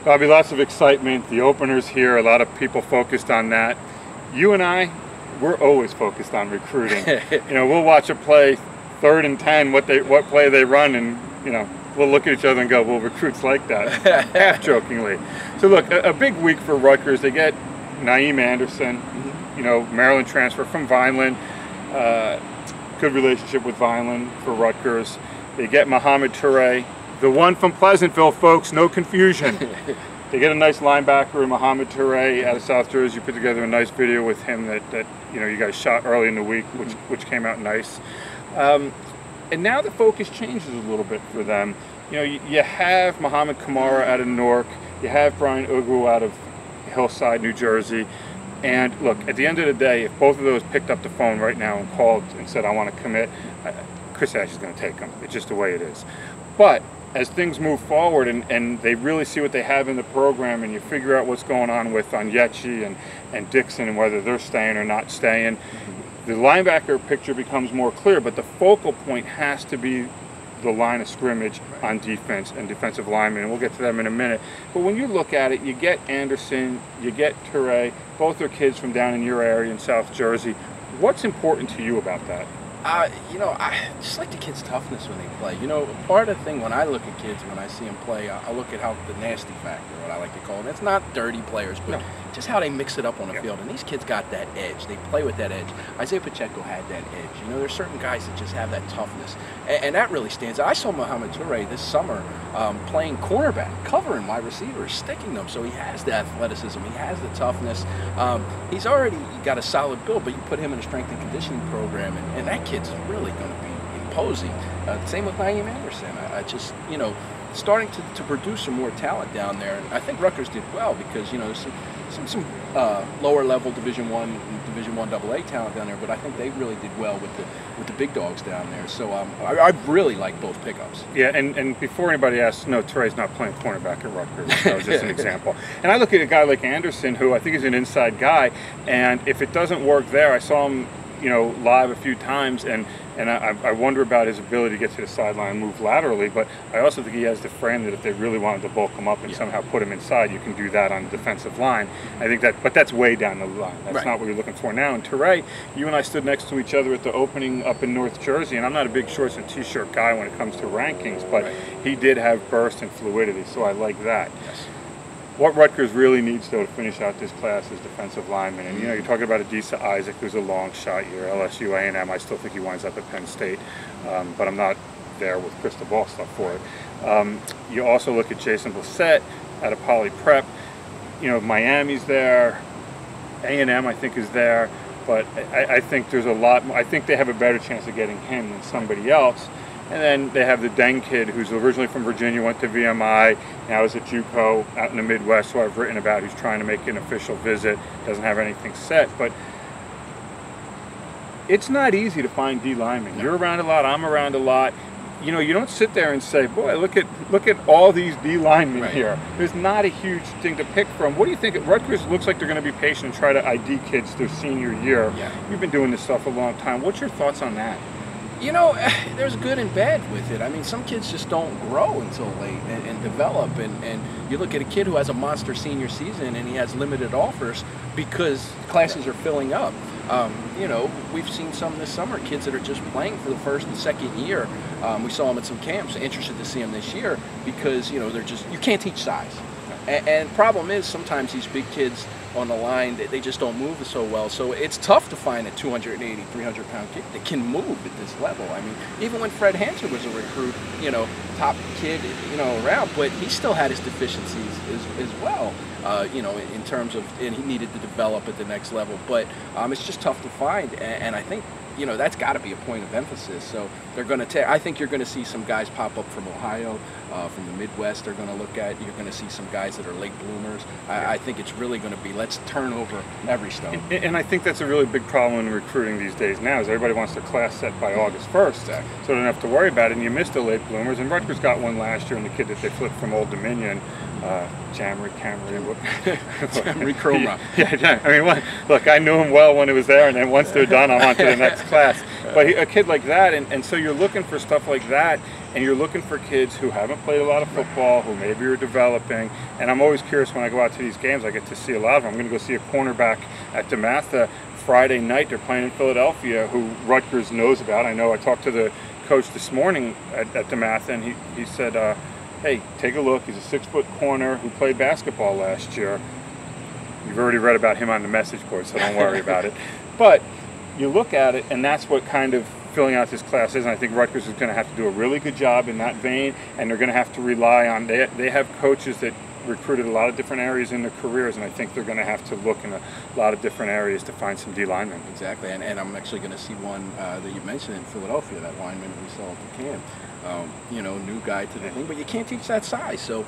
There'll be lots of excitement. The opener's here. A lot of people focused on that. You and I, we're always focused on recruiting. You know, we'll watch a play, 3rd and 10, what play they run, and you know, we'll look at each other and go, well, recruits like that, half jokingly. So look, a big week for Rutgers. They get Naeem Anderson, you know, Maryland transfer from Vineland. Good relationship with Vineland for Rutgers. They get Mohamed Toure, the one from Pleasantville, folks, no confusion. They get a nice linebacker in Mohamed Toure out of South Jersey. You put together a nice video with him that you know, you guys shot early in the week, which came out nice. And now the focus changes a little bit for them. You know, you have Muhammad Kamara out of Newark. You have Brian Ugu out of Hillside, New Jersey. And look, at the end of the day, if both of those picked up the phone right now and called and said, I want to commit, Chris Ash is going to take them. It's just the way it is. But as things move forward and they really see what they have in the program, and you figure out what's going on with Onyechi and Dixon and whether they're staying or not staying, the linebacker picture becomes more clear, but the focal point has to be the line of scrimmage on defense and defensive linemen, and we'll get to them in a minute. But when you look at it, you get Anderson, you get Toure, both are kids from down in your area in South Jersey. What's important to you about that? You know, I just like the kids' toughness when they play. You know, part of the thing when I look at kids, when I see them play, I look at how the nasty factor, what I like to call them. It's not dirty players, but just how they mix it up on the field. And these kids got that edge. They play with that edge. Isaiah Pacheco had that edge. You know, there's certain guys that just have that toughness. And that really stands out. I saw Mohamed Toure this summer playing cornerback, covering wide receivers, sticking them. So he has the athleticism. He has the toughness. He's already got a solid build, but you put him in a strength and conditioning program, and that kid's really going to be imposing. Same with Naeem Anderson. I just, you know, starting to produce some more talent down there. And I think Rutgers did well because, you know, there's some lower level Division I AA talent down there, but I think they really did well with the big dogs down there. So I really like both pickups. Yeah, and before anybody asks, no, Toure's not playing cornerback at Rutgers. That was just an example. And I look at a guy like Anderson, who I think is an inside guy, and if it doesn't work there, I saw him, you know, live a few times, and I wonder about his ability to get to the sideline and move laterally, but I also think he has the frame that if they really wanted to bulk him up and somehow put him inside, you can do that on the defensive line. I think that, but that's way down the line. That's not what you're looking for now. And Toure, you and I stood next to each other at the opening up in North Jersey, and I'm not a big shorts and t-shirt guy when it comes to rankings, but he did have burst and fluidity, so I like that. Yes. What Rutgers really needs, though, to finish out this class is defensive linemen. And, you know, you're talking about Adisa Isaac, who's a long shot here, LSU, A&M. I still think he winds up at Penn State, but I'm not there with crystal ball stuff for it. You also look at Jason Blissett out of Poly Prep. You know, Miami's there. A&M, I think, is there. But I think there's a lot more. I think they have a better chance of getting him than somebody else. And then they have the Deng kid, who's originally from Virginia, went to VMI, now is at JUCO out in the Midwest, who I've written about, who's trying to make an official visit, doesn't have anything set. But it's not easy to find D linemen. You're around a lot, I'm around a lot. You know, you don't sit there and say, boy, look at all these D linemen here. There's not a huge thing to pick from. What do you think? Rutgers looks like they're going to be patient and try to ID kids their senior year. You've been doing this stuff a long time. What's your thoughts on that? You know, there's good and bad with it. I mean, some kids just don't grow until late and develop. And you look at a kid who has a monster senior season and he has limited offers because classes are filling up. You know, we've seen some this summer, kids that are just playing for the first and second year. We saw them at some camps, interested to see them this year because, you know, they're just, you can't teach size. And problem is sometimes these big kids on the line, they just don't move so well. So it's tough to find a 280, 300-pound kid that can move at this level. I mean, even when Fred Hanser was a recruit, you know, top kid, you know, around, but he still had his deficiencies as well, you know, in terms of, and he needed to develop at the next level. But it's just tough to find, and I think, you know, that's got to be a point of emphasis. So they're going to take, I think you're going to see some guys pop up from Ohio, from the Midwest. They're going to look at, you're going to see some guys that are late bloomers. I think it's really going to be, let's turn over every stone. And I think that's a really big problem in recruiting these days now, is everybody wants their class set by August 1st. So they don't have to worry about it, and you missed the late bloomers. And Rutgers got one last year, and the kid that they flipped from Old Dominion, Jamry Croma. Yeah, I mean, look, I knew him well when he was there, and then once they're done, I'm on to the next class. But a kid like that, and so you're looking for stuff like that, and you're looking for kids who haven't played a lot of football, who maybe are developing. And I'm always curious when I go out to these games, I get to see a lot of them. I'm going to go see a cornerback at DeMatha Friday night. They're playing in Philadelphia, who Rutgers knows about. I know I talked to the coach this morning at DeMatha, and he said, hey, take a look. He's a 6-foot corner who played basketball last year. You've already read about him on the message board, so don't worry about it. But you look at it, and that's what kind of filling out this class is. And I think Rutgers is going to have to do a really good job in that vein, and they're going to have to rely on, they have coaches that recruited a lot of different areas in their careers, and I think they're going to have to look in a lot of different areas to find some D linemen. Exactly, and I'm actually going to see one that you mentioned in Philadelphia, that lineman we saw at the camp. New guy to the thing, but you can't teach that size. So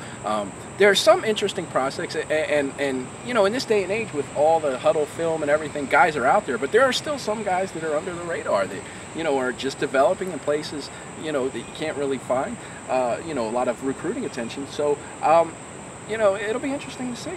there are some interesting prospects, and in this day and age with all the huddle film and everything, guys are out there, but there are still some guys that are under the radar that are just developing in places that you can't really find a lot of recruiting attention. So it'll be interesting to see.